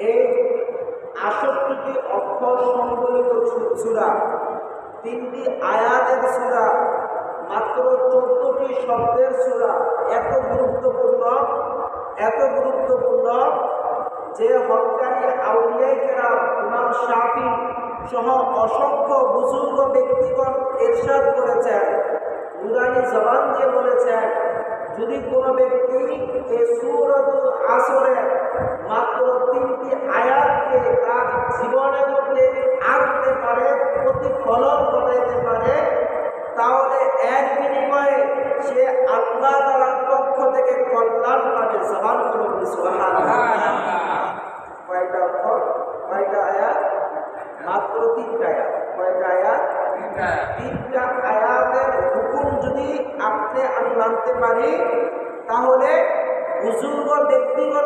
এই ৬৮টি অক্ষর সংবলিত সূরা, 3টি আয়াতের সূরা, মাত্র 14টি শব্দের সূরা, এত গুরুত্বপূর্ণ যে হক্কানি আউলিয়ায়ে কেরাম ইমাম শাফি সহ অসংখ্য বুজুর্গ ব্যক্তিগণ ইরশাদ করেছেন, নুরানি জবান দিয়ে বলেছেন, যদি কোনো ব্যক্তি এই সূরাতুল আসরের মাত্র 3টি আয়াতকে তার জীবনের মধ্যে আনতে পারে, প্রতিফলন ঘটাইতে পারে, তাহলে এক বিনিময়ে সে আল্লাহ তাআলার পক্ষ থেকে কল্যাণ পাবে। জবান করে সুবহানাল্লাহ। কয়টা অক্ষর, কয়টা আয়াত? মাত্র 3টা আয়াত। কয়টা আয়াত? 3টা আয়াতের হুকুম যদি আপনি আমি মানতে পারি, তাহলে বুজুর্গ ব্যক্তিগণ